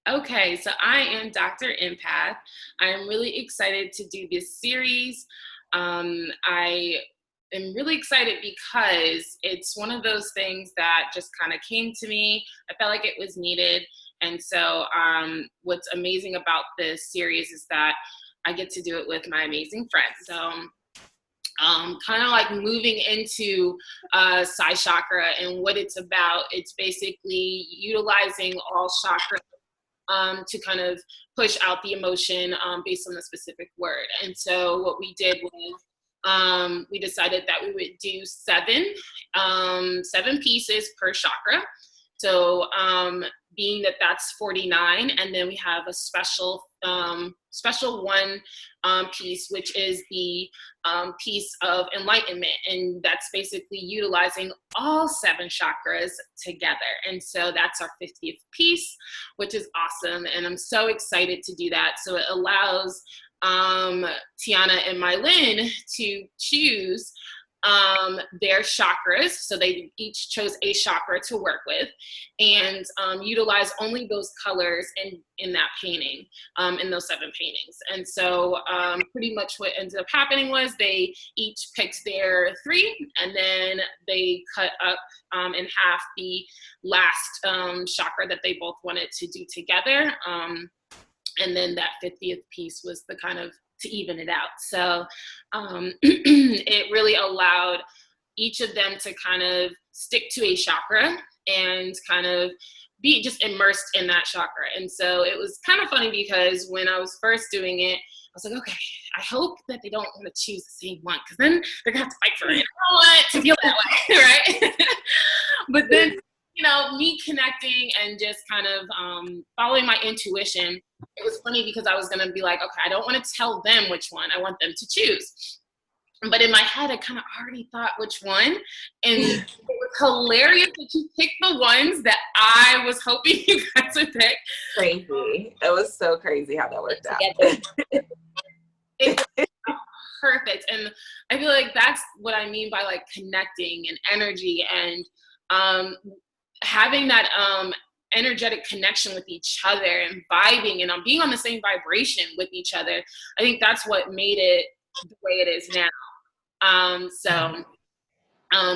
Okay, so I am Dr. Empath. I'm really excited to do this series. I am really excited because it's one of those things that just kind of came to me. I felt like it was needed. And so what's amazing about this series is that I get to do it with my amazing friends. So kind of like moving into PsyChakra and what it's about. It's basically utilizing all chakras to kind of push out the emotion based on the specific word. And so what we did was we decided that we would do seven pieces per chakra. So being that that's 49, and then we have a special one piece, which is the piece of enlightenment, and that's basically utilizing all 7 chakras together. And so that's our 50th piece, which is awesome, and I'm so excited to do that. So it allows Tiana and Mylin to choose their chakras. So they each chose a chakra to work with, and utilize only those colors in that painting, in those 7 paintings. And so pretty much what ended up happening was they each picked their 3, and then they cut up in half the last chakra that they both wanted to do together. And then that 50th piece was the kind of to even it out. So it really allowed each of them to kind of stick to a chakra and kind of be just immersed in that chakra. And so it was kind of funny because when I was first doing it, I was like, okay, I hope that they don't want to choose the same one, because then they're gonna have to fight for it. I don't want it to feel that way, right? But then, me connecting and just kind of following my intuition, it was funny because I was going to be like, okay, I don't want to tell them which one. I want them to choose. But in my head, I kind of already thought which one. And it was hilarious that you picked the ones that I was hoping you guys would pick. Crazy. It was so crazy how that worked out. It was perfect. And I feel like that's what I mean by like connecting and energy and having that energetic connection with each other and vibing and being on the same vibration with each other. I think that's what made it the way it is now.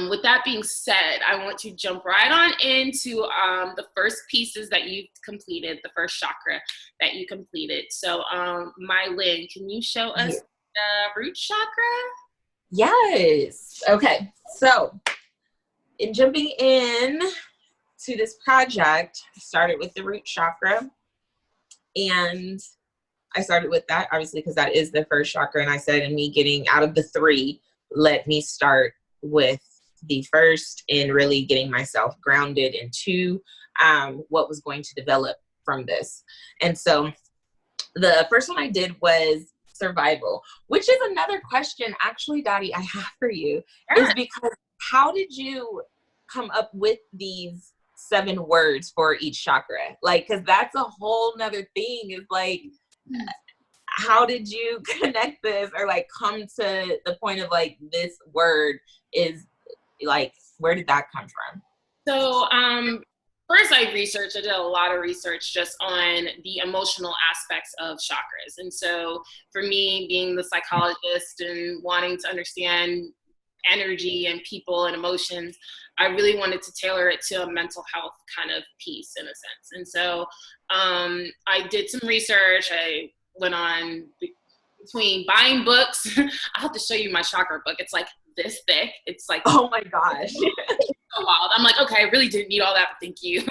With that being said, I want to jump right on into the first pieces that you've completed, the first chakra that you completed. So Mylin, can you show us the root chakra? Yes. Okay. So in jumping in to this project, I started with the root chakra, and I started with that obviously because that is the first chakra, and I said, and me getting out of the 3, let me start with the first and really getting myself grounded into what was going to develop from this. And so the first one I did was survival, which is another question actually, Dottie, I have for you, is because how did you come up with these 7 words for each chakra? Like, because that's a whole nother thing, is like, how did you connect this, or like come to the point of like this word is like, where did that come from? So first I did a lot of research just on the emotional aspects of chakras. And so for me, being the psychologist and wanting to understand energy and people and emotions, I really wanted to tailor it to a mental health kind of piece in a sense. And so I did some research. I went on between buying books. I'll have to show you my chakra book. It's like this thick. It's like, oh my gosh. So wild. I'm like, okay, I really didn't need all that, but thank you.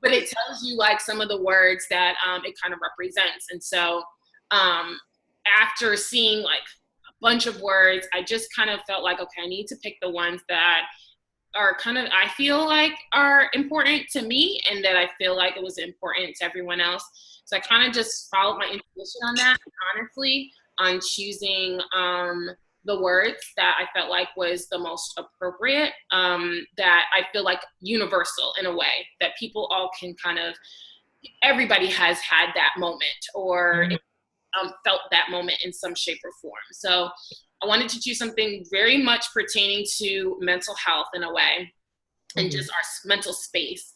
But it tells you like some of the words that it kind of represents. And so after seeing like a bunch of words, I just kind of felt like, okay, I need to pick the ones that are kind of, I feel like are important to me, and that I feel like it was important to everyone else. So I kind of just followed my intuition on that, honestly, on choosing the words that I felt like was the most appropriate, that I feel like universal in a way, that people all can kind of, everybody has had that moment or felt that moment in some shape or form. So I wanted to choose something very much pertaining to mental health in a way, and just our mental space.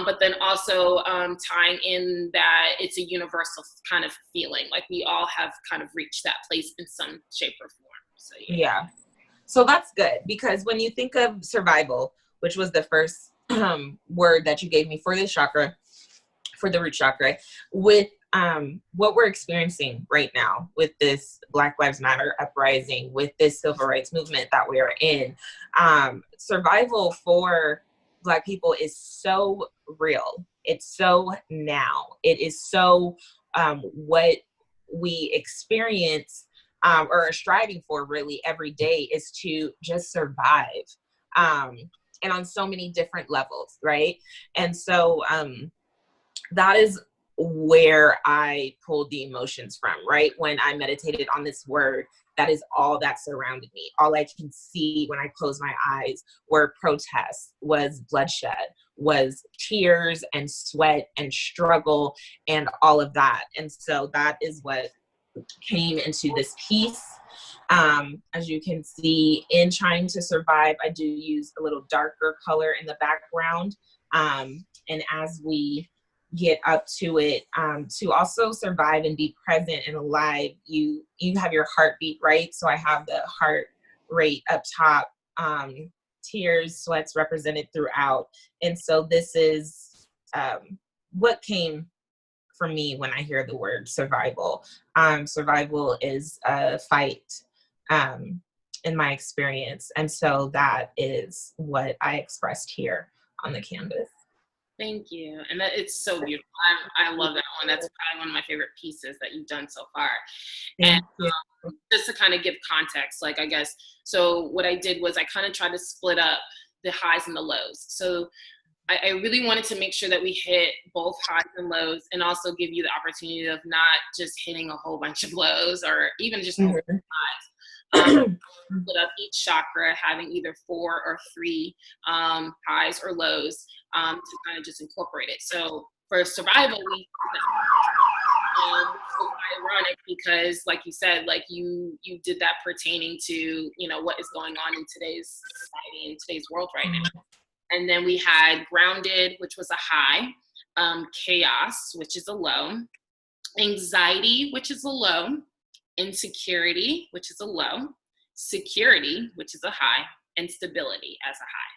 but then also tying in that it's a universal kind of feeling, like we all have kind of reached that place in some shape or form. So yeah. So that's good, because when you think of survival, which was the first word that you gave me for this chakra, for the root chakra, with what we're experiencing right now with this Black Lives Matter uprising, with this civil rights movement that we are in, survival for Black people is so real. It's so now. It is so what we experience or are striving for really every day is to just survive. And on so many different levels, right? And so that is where I pulled the emotions from, right? When I meditated on this word, that is all that surrounded me. All I can see when I close my eyes were protests, was bloodshed, was tears and sweat and struggle and all of that. And so that is what came into this piece. As you can see, in trying to survive, I do use a little darker color in the background. And as we get up to it, to also survive and be present and alive, you have your heartbeat, right? So I have the heart rate up top, tears, sweats represented throughout. And so this is what came for me when I hear the word survival. Survival is a fight, in my experience. And so that is what I expressed here on the canvas. Thank you. And that it's so beautiful. I love that one. That's probably one of my favorite pieces that you've done so far. And just to kind of give context, like, I guess, so what I did was I kind of tried to split up the highs and the lows. So I really wanted to make sure that we hit both highs and lows, and also give you the opportunity of not just hitting a whole bunch of lows or even just highs. Split up each chakra, having either 4 or 3 highs or lows to kind of just incorporate it. So for survival, we so ironic because, like you said, like you did that pertaining to, you know, what is going on in today's society, in today's world right now. And then we had grounded, which was a high, chaos, which is a low, anxiety, which is a low, insecurity, which is a low, security, which is a high, and stability as a high.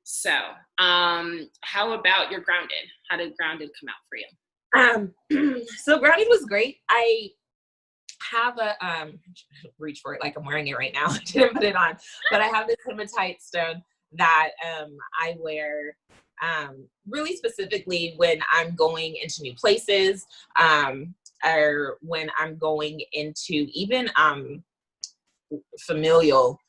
So how about your grounded? How did grounded come out for you? So grounded was great. I have a reach for it like I'm wearing it right now. I didn't put it on, but I have this hematite stone that I wear really specifically when I'm going into new places, or when I'm going into even familial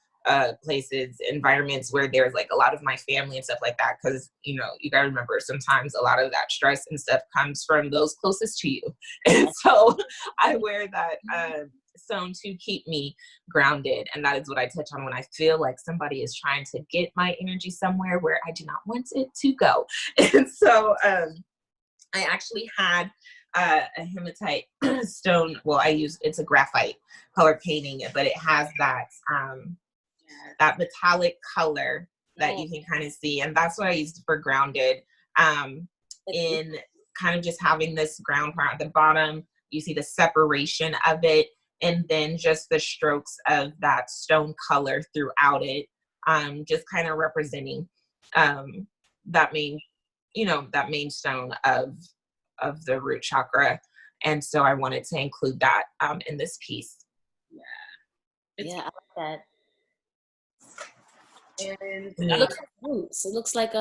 places, environments where there's like a lot of my family and stuff like that. Because, you know, you gotta remember, sometimes a lot of that stress and stuff comes from those closest to you. And so I wear that stone to keep me grounded. And that is what I touch on when I feel like somebody is trying to get my energy somewhere where I do not want it to go. And so I actually had a hematite stone. Well, it's a graphite color painting, but it has that that metallic color that you can kind of see. And that's what I used for grounded, in kind of just having this ground part at the bottom. You see the separation of it, and then just the strokes of that stone color throughout it, just kind of representing that main, that main stone of the root chakra. And so I wanted to include that in this piece. Yeah, I like that. And It looks like roots. It looks like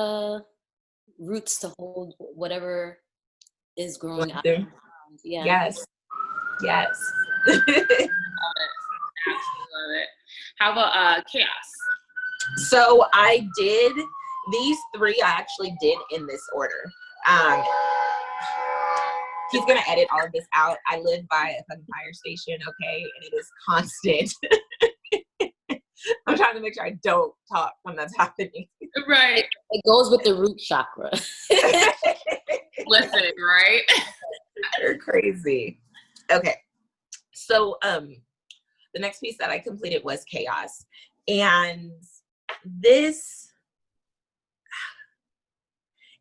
roots to hold whatever is growing out. Yeah. Yes. Yes. Love it. Absolutely love it. How about chaos? So I did these 3. I actually did in this order. He's gonna edit all of this out. I live by a fucking fire station, okay, and it is constant. I'm trying to make sure I don't talk when that's happening. Right. It goes with the root chakra. Listen, right? You're crazy. Okay. So the next piece that I completed was chaos. And this,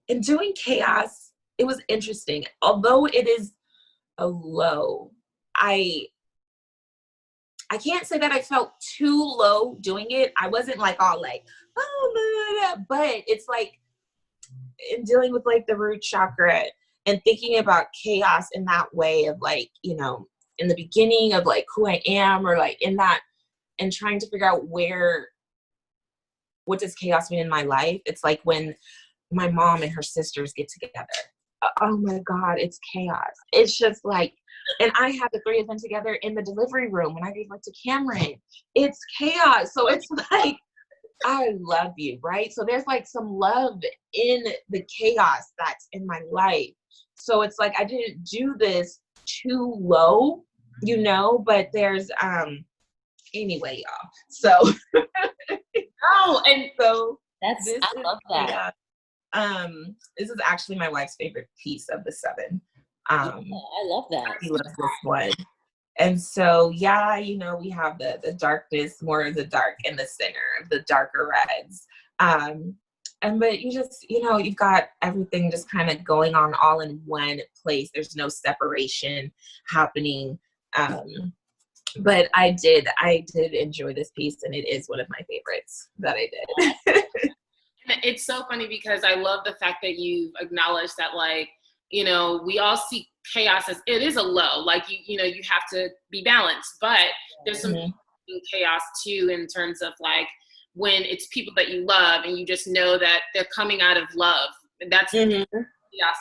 in doing chaos, it was interesting. Although it is a low, I can't say that I felt too low doing it. I wasn't like all like, oh, blah, blah, blah. But it's like in dealing with like the root chakra and thinking about chaos in that way of like, you know, in the beginning of like who I am, or like in that, and trying to figure out what does chaos mean in my life? It's like when my mom and her sisters get together. Oh my God, it's chaos. It's just like, and I had the three of them together in the delivery room when I gave birth to Cameron. It's chaos. So it's like, I love you, right? So there's like some love in the chaos that's in my life. So it's like, I didn't do this too low, you know, but there's, anyway, y'all. So, Oh, and so I love that. Yeah. This is actually my wife's favorite piece of the 7. I love that. He loves this one. And so, yeah, you know, we have the darkness, more of the dark in the center, the darker reds. But you just, you know, you've got everything just kind of going on all in one place. There's no separation happening. But I did enjoy this piece, and it is one of my favorites that I did. it's so funny because I love the fact that you've acknowledged that, like, you know, we all see chaos as it is a low, like you know, you have to be balanced, but there's some chaos too, in terms of like when it's people that you love and you just know that they're coming out of love. And that's where chaos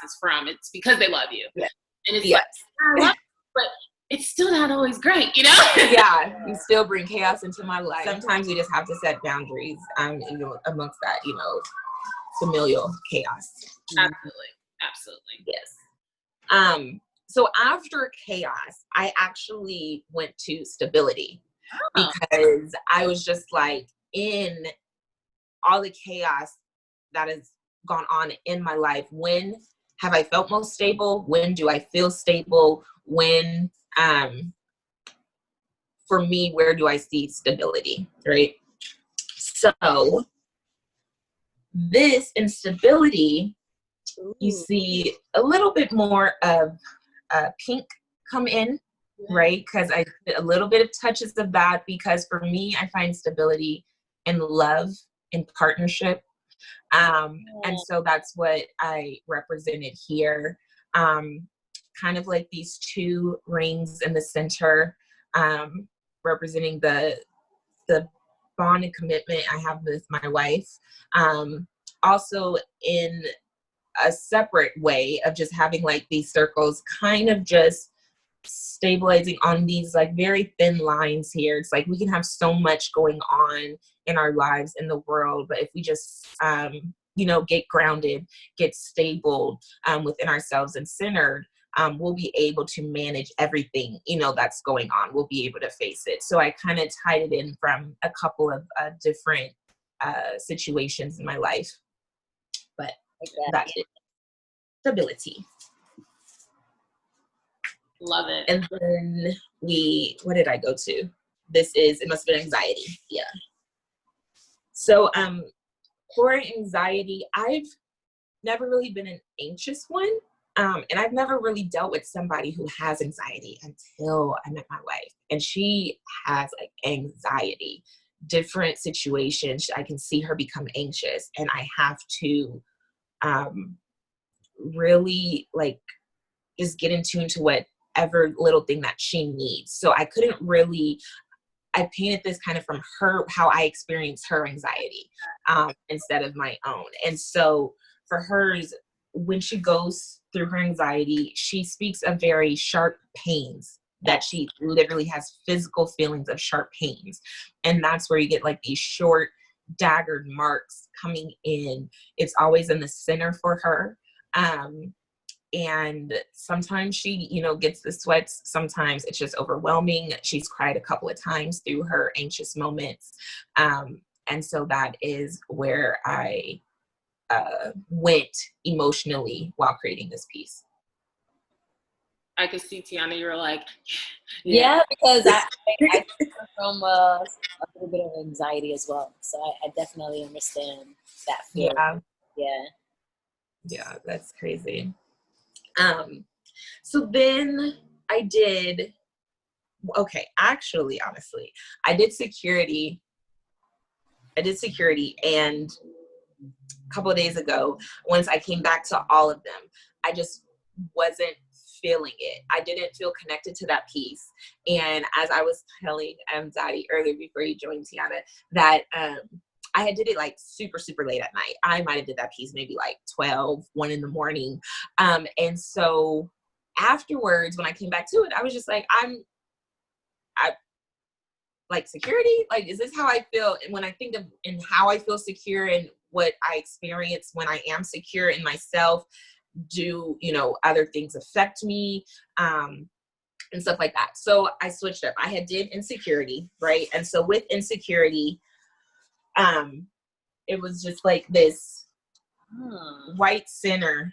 is from. It's because they love you. Yeah. And it's like, I love you, but it's still not always great, you know? Yeah, you still bring chaos into my life. Sometimes you just have to set boundaries, you know, amongst that, you know, familial chaos. Absolutely. Yes. So after chaos, I actually went to stability because I was just like, in all the chaos that has gone on in my life, when have I felt most stable? When do I feel stable? When, for me, where do I see stability, right? So this instability, you see a little bit more of pink come in, right? Because I did a little bit of touches of that, because for me, I find stability in love, in partnership. And so that's what I represented here. Kind of like these 2 rings in the center, representing the bond and commitment I have with my wife. Also in a separate way of just having like these circles, kind of just stabilizing on these like very thin lines here. It's like we can have so much going on in our lives, in the world, but if we just you know, get grounded, get stable within ourselves and centered, we'll be able to manage everything, you know, that's going on. We'll be able to face it. So I kind of tied it in from a couple of different situations in my life, but that's it. Stability. Love it. And then what did I go to? It must have been anxiety. Yeah. So for anxiety, I've never really been an anxious one. And I've never really dealt with somebody who has anxiety until I met my wife. And she has like anxiety, different situations. I can see her become anxious, and I have to really like just get in tune to whatever little thing that she needs. So I painted this kind of from her, how I experience her anxiety instead of my own. And so for hers, when she goes through her anxiety, she speaks of very sharp pains, that she literally has physical feelings of sharp pains. And that's where you get like these short daggered marks coming in. It's always in the center for her. And sometimes she, you know, gets the sweats. Sometimes it's just overwhelming. She's cried a couple of times through her anxious moments. And so that is where I went emotionally while creating this piece. I could see, Tiana, you were like, yeah, because I suffer from a little bit of anxiety as well. So I definitely understand that feeling. Yeah. Yeah. Yeah, that's crazy. So then I did, okay, actually, honestly, I did security. And a couple of days ago, once I came back to all of them, I just wasn't feeling it. I didn't feel connected to that piece. And as I was telling Daddy earlier before you joined, Tiana, that I had did it like super, super late at night. I might have did that piece maybe like 12, 1 in the morning. And so afterwards, when I came back to it, I was just like, I like security. Like, is this how I feel? And when I think of and how I feel secure and what I experience when I am secure in myself, do, you know, other things affect me? And stuff like that. So I switched up. I had did insecurity, right? And so with insecurity, it was just like this white center,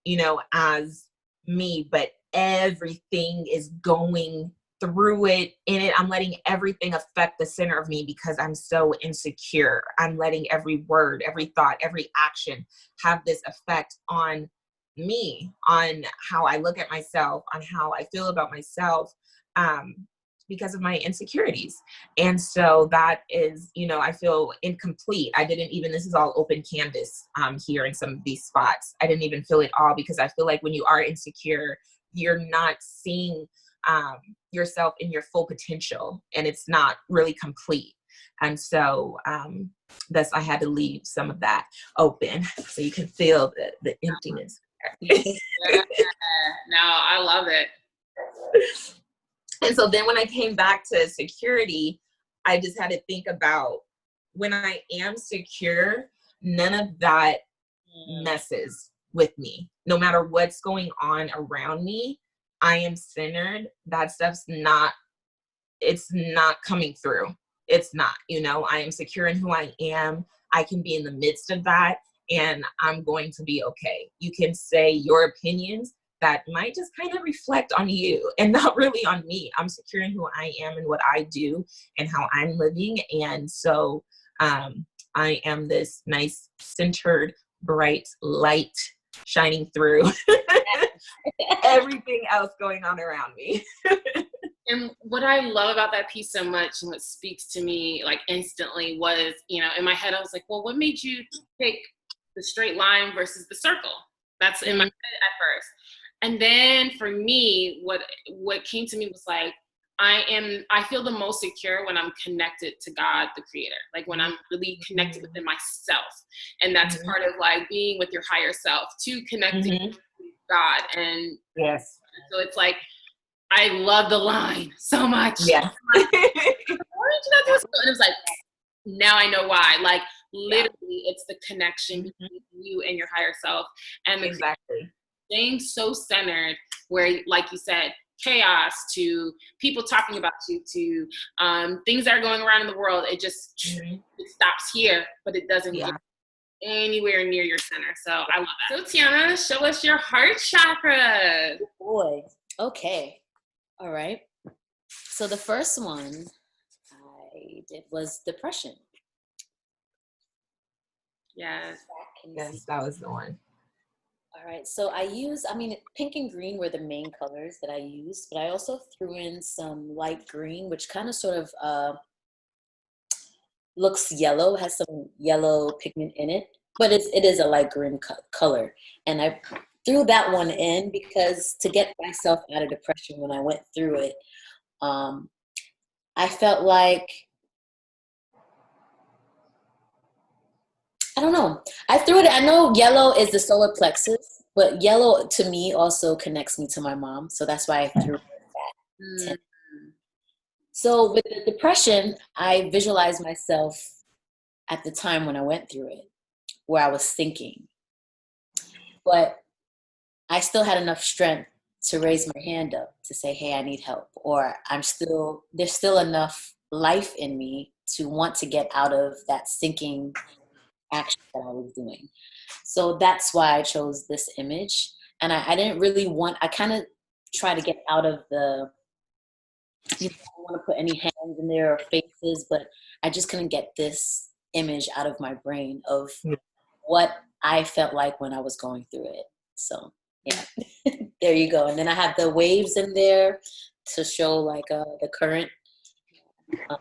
you know, as me, but everything is going through it, in it. I'm letting everything affect the center of me because I'm so insecure. I'm letting every word, every thought, every action have this effect on me, on how I look at myself, on how I feel about myself, because of my insecurities. And so that is, you know, I feel incomplete. I didn't even, this is all open canvas here in some of these spots. I didn't even feel it all because I feel like when you are insecure, you're not seeing yourself in your full potential, and it's not really complete. And so thus I had to leave some of that open so you can feel the emptiness. Yeah. No, I love it. And so then when I came back to security, I just had to think about when I am secure, none of that messes with me. No matter what's going on around me, I am centered. That stuff's not, it's not coming through. It's not, you know, I am secure in who I am. I can be in the midst of that and I'm going to be okay. You can say your opinions that might just kind of reflect on you and not really on me. I'm secure in who I am and what I do and how I'm living. And so I am this nice, centered, bright light shining through everything else going on around me. And what I love about that piece so much and what speaks to me like instantly was, you know, in my head, I was like, well, what made you pick the straight line versus the circle? That's in my head at first. And then for me, what came to me was like, I feel the most secure when I'm connected to God, the creator, like when I'm really connected within myself. And that's part of like being with your higher self to connecting with God. And yes, so it's like, I love the line so much. Yeah. Why did you not do it? And it was like, now I know why. Like literally, it's the connection between you and your higher self, and exactly staying so centered. Where, like you said, chaos to people talking about you to things that are going around in the world. It just it stops here, but it doesn't get anywhere near your center. So I love that. So Tiana, show us your heart chakra. Good boy. Okay. All right. So the first one I did was depression. Yes. Yes, that was the one. All right. So pink and green were the main colors that I used, but I also threw in some light green, which kind of sort of looks yellow, has some yellow pigment in it, but it is a light green color. And I threw that one in because to get myself out of depression when I went through it, I felt like, I don't know. I threw it, I know yellow is the solar plexus, but yellow to me also connects me to my mom. So that's why I threw that. So with the depression, I visualized myself at the time when I went through it, where I was thinking. But I still had enough strength to raise my hand up to say, hey, I need help. Or there's still enough life in me to want to get out of that sinking action that I was doing. So that's why I chose this image. And I didn't really I kind of try to get out of the, I don't want to put any hands in there or faces, but I just couldn't get this image out of my brain of what I felt like when I was going through it. So yeah, there you go. And then I have the waves in there to show like the current. It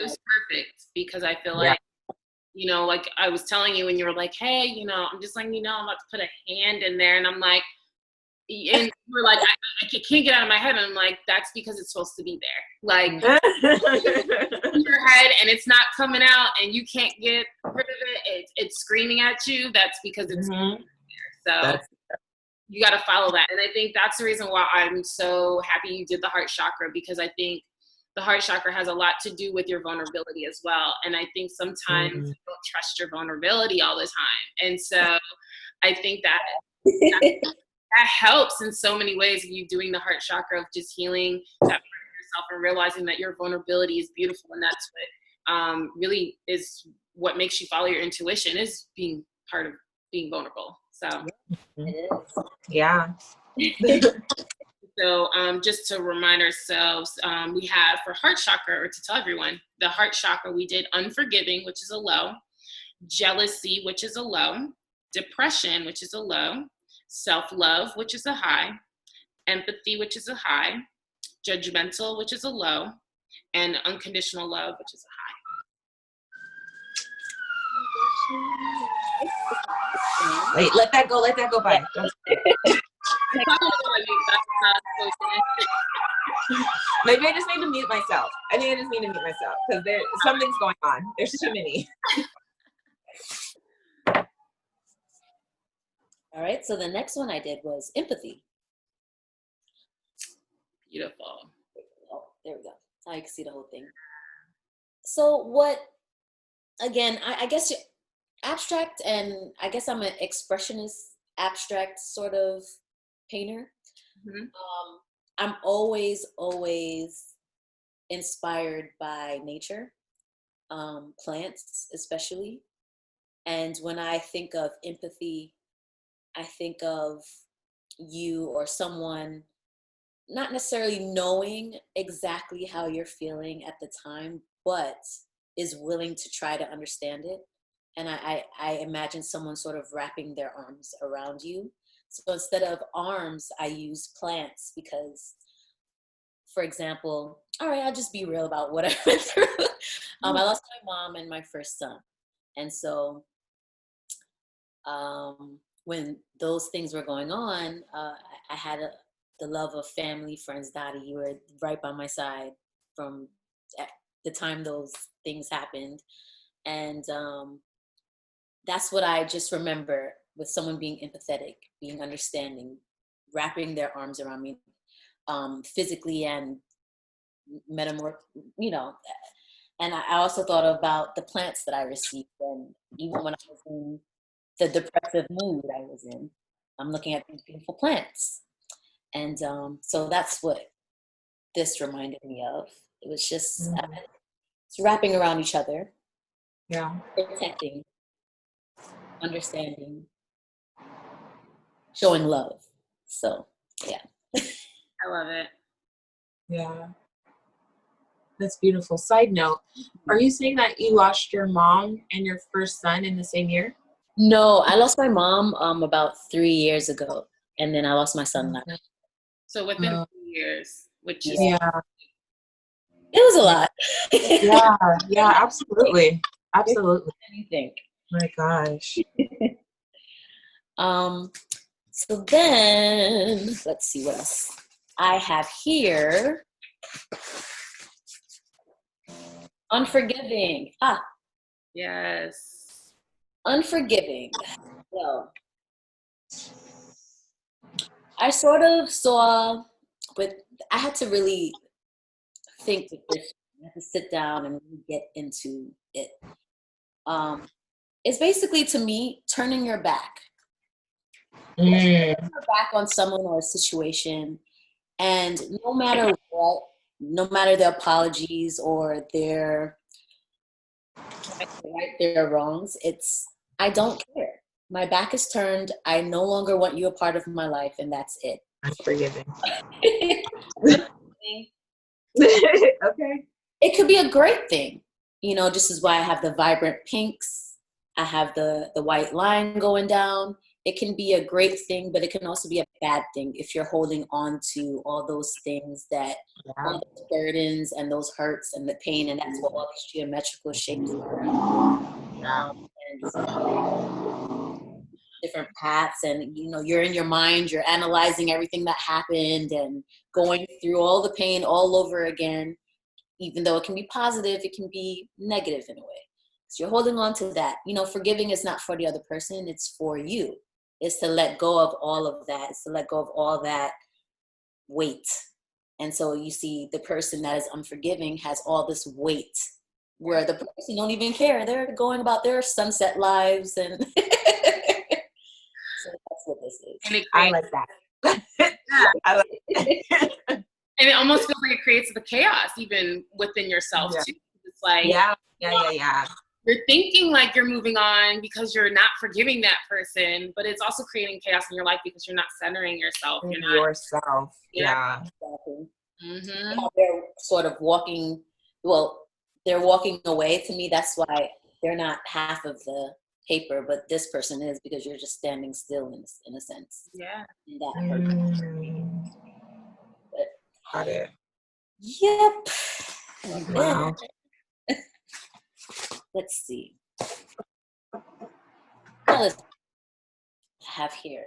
was perfect because I feel like, you know, like I was telling you when you were like, hey, you know, I'm just letting you know I'm about to put a hand in there. And I'm like, and you were like, I can't get out of my head. And I'm like, that's because it's supposed to be there. Like, in your head and it's not coming out and you can't get rid of it. It's screaming at you. That's because it's there. So you got to follow that. And I think that's the reason why I'm so happy you did the heart chakra, because I think the heart chakra has a lot to do with your vulnerability as well. And I think sometimes you don't trust your vulnerability all the time. And so I think that helps in so many ways, you doing the heart chakra, of just healing that part of yourself and realizing that your vulnerability is beautiful. And that's what really is what makes you follow your intuition, is being part of being vulnerable. So yeah. So just to remind ourselves, we have for heart chakra, or to tell everyone, the heart chakra, we did unforgiving, which is a low, jealousy, which is a low, depression, which is a low, self-love, which is a high, empathy, which is a high, judgmental, which is a low, and unconditional love, which is a high. Wait, let that go by. Maybe I just need to mute myself. I think I just need to mute myself because something's going on. There's too many. All right, so the next one I did was empathy. Beautiful. Oh, there we go. Now you can see the whole thing. So what, again, I guess abstract, and I guess I'm an expressionist, abstract sort of painter. Mm-hmm. I'm always inspired by nature, plants especially. And when I think of empathy, I think of you or someone not necessarily knowing exactly how you're feeling at the time, but is willing to try to understand it. And I imagine someone sort of wrapping their arms around you. So instead of arms, I use plants because, for example, all right, I'll just be real about what I went through. I lost my mom and my first son. And so when those things were going on, I had the love of family, friends. Dottie, you were right by my side from the time those things happened. And that's what I just remember, with someone being empathetic, being understanding, wrapping their arms around me, physically and you know. And I also thought about the plants that I received, and even when I was in the depressive mood I was in, I'm looking at these beautiful plants. And so that's what this reminded me of. It was just it's wrapping around each other, protecting, understanding, showing love. So yeah. I love it. Yeah. That's beautiful. Side note, are you saying that you lost your mom and your first son in the same year? No, I lost my mom about 3 years ago, and then I lost my son last year. So within 2 years, which is it was a lot. yeah, absolutely. Absolutely. What do you think? My gosh. So then let's see what else I have here. Unforgiving. Yes. Unforgiving. Well, I sort of saw, but I had to really think with this. I had to sit down and really get into it. It's basically, to me, turning your back. Turning your back on someone or a situation, and no matter what, no matter their apologies or their wrongs, I don't care. My back is turned. I no longer want you a part of my life, and that's it. I'm forgiving. Okay. It could be a great thing. You know, this is why I have the vibrant pinks. I have the white line going down. It can be a great thing, but it can also be a bad thing if you're holding on to all those things that, all those burdens and those hurts and the pain, and that's what all these geometrical shapes are. And different paths, and you're in your mind, you're analyzing everything that happened and going through all the pain all over again. Even though it can be positive, it can be negative in a way. So you're holding on to that. Forgiving is not for the other person, it's for you. It's to let go of all of that. It's to let go of all that weight. And so you see the person that is unforgiving has all this weight where the person don't even care. They're going about their sunset lives. And so that's what this is. I like that. I like that. And it almost feels like it creates the chaos even within yourself too. It's like, yeah. You're thinking like you're moving on because you're not forgiving that person, but it's also creating chaos in your life because you're not centering yourself. You're not yourself. Yeah. Exactly. Mm-hmm. They're sort of walking. Well, they're walking away. To me, that's why they're not half of the paper, but this person is, because you're just standing still in a sense. Yeah. And that hurts. Got it. Yep. Wow. Let's see. Now let's have here.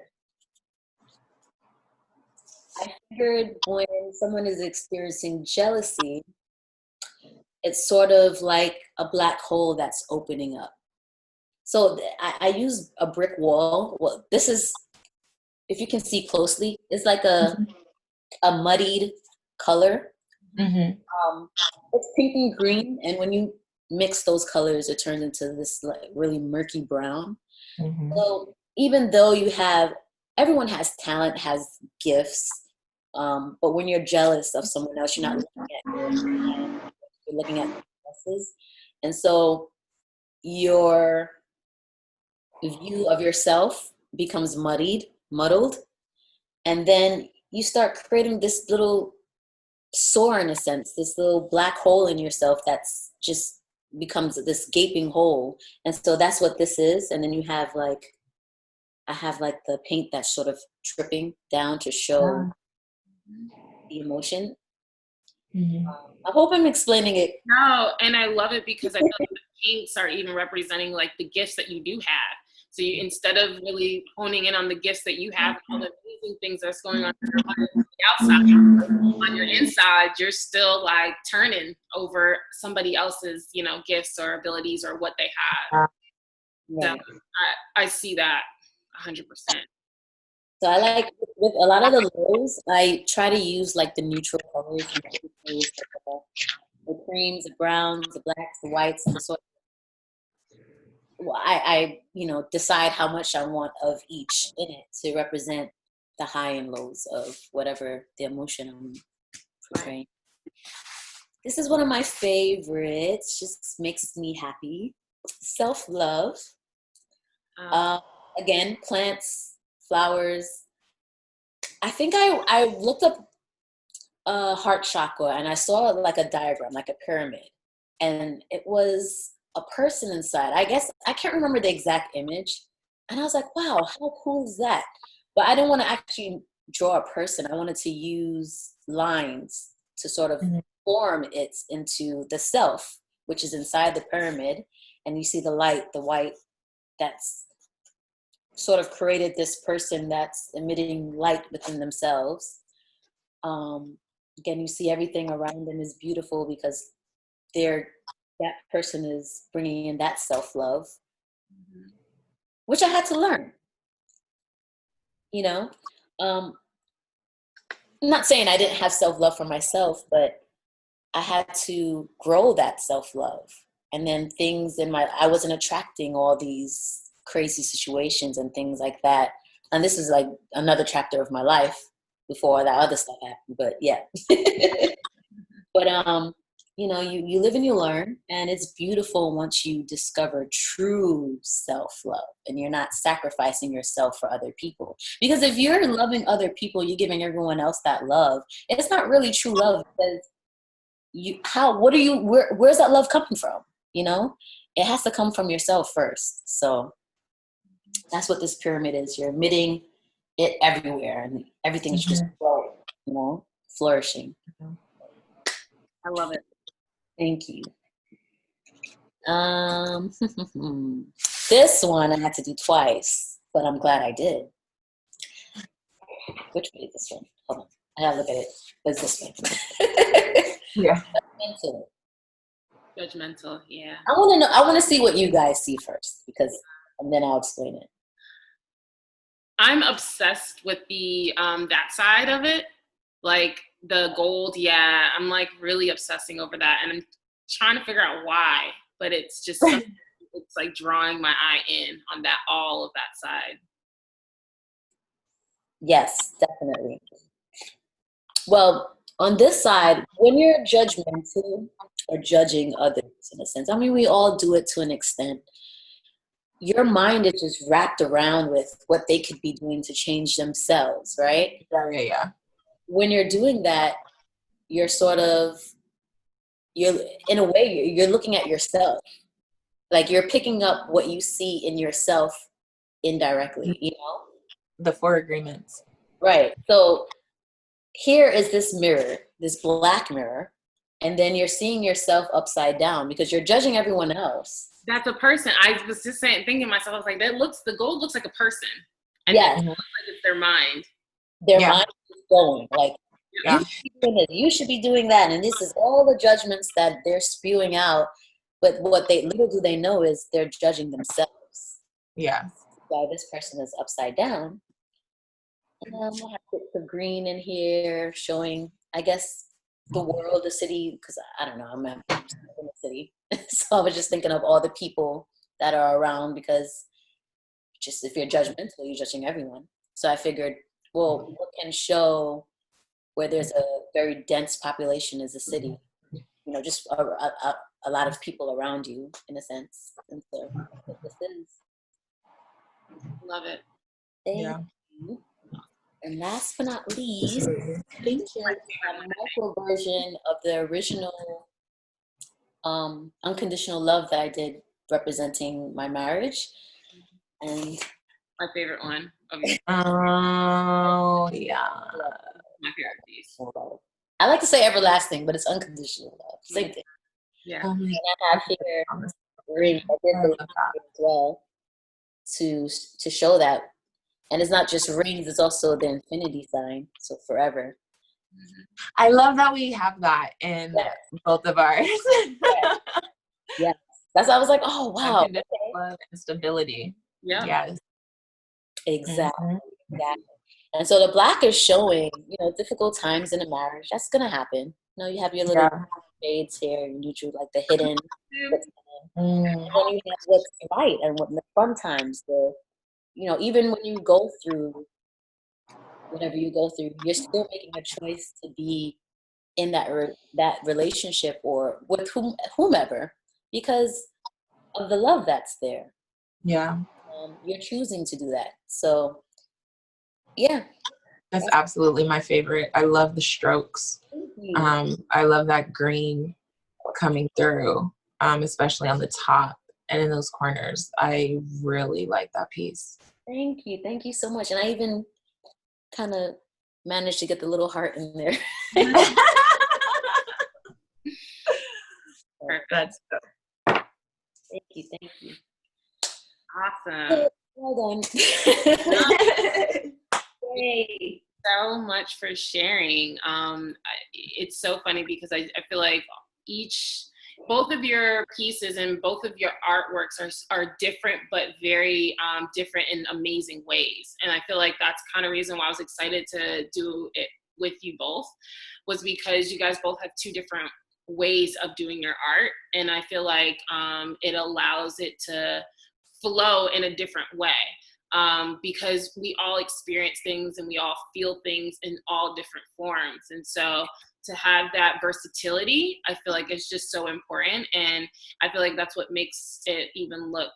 I figured when someone is experiencing jealousy, it's sort of like a black hole that's opening up. So I use a brick wall. Well, this is, if you can see closely, it's like a muddied color. Mm-hmm. It's pink and green, and when you mix those colors, it turns into this like really murky brown. Mm-hmm. So even though everyone has talent, has gifts, but when you're jealous of someone else, you're not looking at your talent, you're looking at someone else's. And so your view of yourself becomes muddled, and then you start creating this little sore, in a sense, this little black hole in yourself that's just becomes this gaping hole. And so that's what this is. And then you have I have the paint that's sort of dripping down to show the emotion. Mm-hmm. I hope I'm explaining it. No, and I love it because I feel like the paints are even representing like the gifts that you do have. So you, instead of really honing in on the gifts that you have, all the amazing things that's going on in your life on the outside, on your inside, you're still like turning over somebody else's, gifts or abilities or what they have. Right. So I see that 100%. So I like, with a lot of the lows, I try to use like the neutral colors, the creams, the browns, the blacks, the whites, and sort of, I decide how much I want of each in it to represent the high and lows of whatever the emotion I'm portraying. This is one of my favorites. Just makes me happy. Self-love. Again, plants, flowers. I think I looked up heart chakra and I saw like a diagram, like a pyramid, and it was a person inside. I guess I can't remember the exact image, and I was like, wow, how cool is that? But I didn't want to actually draw a person. I wanted to use lines to sort of form it into the self, which is inside the pyramid. And you see the light, the white, that's sort of created this person that's emitting light within themselves. Again, you see everything around them is beautiful because that person is bringing in that self-love, which I had to learn. I'm not saying I didn't have self-love for myself, but I had to grow that self-love. And then I wasn't attracting all these crazy situations and things like that. And this is like another chapter of my life before that other stuff happened, but yeah. But, you live and you learn, and it's beautiful once you discover true self-love and you're not sacrificing yourself for other people. Because if you're loving other people, you're giving everyone else that love, it's not really true love, because where's that love coming from? it has to come from yourself first. So that's what this pyramid is. You're emitting it everywhere, and everything's just flourishing. I love it. Thank you. This one I had to do twice, but I'm glad I did. Which way is this one? Hold on. I gotta look at it. What's this one? Yeah. Judgmental, yeah. I want to know. I want to see what you guys see first, and then I'll explain it. I'm obsessed with the that side of it, like the gold. Yeah, I'm like really obsessing over that, and I'm trying to figure out why. But it's just it's like drawing my eye in on that, all of that side. Yes, definitely. Well, on this side, when you're judgmental or judging others, in a sense, I mean, we all do it to an extent. Your mind is just wrapped around with what they could be doing to change themselves, right? Yeah. When you're doing that, you're in a way, you're looking at yourself. Like you're picking up what you see in yourself indirectly, you know? The 4 agreements. Right. So here is this mirror, this black mirror, and then you're seeing yourself upside down because you're judging everyone else. That's a person. I was just thinking to myself, I was like, the gold looks like a person. And Yes. it looks like it's their mind. Their mind is going like, Yeah. you should be doing this, you should be doing that. And this is all the judgments that they're spewing out. But what little do they know is they're judging themselves. Yeah. Why this person is upside down. And I have the green in here showing, I guess, the world, the city, because I don't know, I'm in the city. So I was just thinking of all the people that are around, because just if you're judgmental, you're judging everyone. So I figured, well, what can show where there's a very dense population is a city. You know, just a lot of people around you, in a sense. And so what this is. Love it. Thank you. And last but not least, thank you. A micro version of the original Unconditional Love that I did representing my marriage. And my favorite one. Oh, yeah. My favorite piece. I like to say everlasting, but it's unconditional love. Same thing. Yeah. And I have here ring. I did the as well to show that. And it's not just rings, it's also the infinity sign. So forever. I love that we have that in both of ours. Yeah. That's why I was like, oh, wow. Okay. Love and stability. Yeah. Yes. Exactly. Exactly. And so the black is showing, difficult times in a marriage. That's going to happen. You have your little shades here, neutral, like the hidden. And then you have what's right and what the fun times. Even when you go through whatever you go through, you're still making a choice to be in that relationship or with whomever because of the love that's there. Yeah. You're choosing to do that. So, yeah. That's absolutely my favorite. I love the strokes. I love that green coming through, especially on the top and in those corners. I really like that piece. Thank you. Thank you so much. And I even kind of managed to get the little heart in there. That's Thank you. Thank you. Awesome. Well done. Yay. So much for sharing. It's so funny because I feel like both of your pieces and both of your artworks are different, but very different in amazing ways. And I feel like that's kind of reason why I was excited to do it with you both, was because you guys both have 2 different ways of doing your art. And I feel like it allows it to flow in a different way. Because we all experience things and we all feel things in all different forms. And so to have that versatility, I feel like it's just so important. And I feel like that's what makes it even look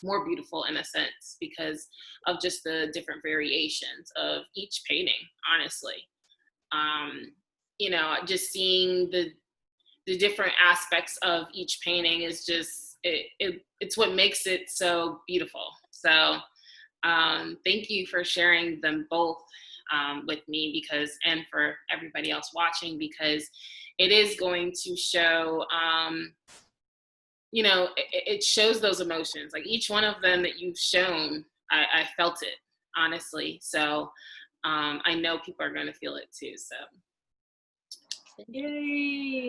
more beautiful in a sense, because of just the different variations of each painting, honestly. Just seeing the different aspects of each painting is just it's what makes it so beautiful. So thank you for sharing them both with me, and for everybody else watching, because it is going to show, it shows those emotions. Like each one of them that you've shown, I felt it, honestly. So I know people are going to feel it too. So Yay.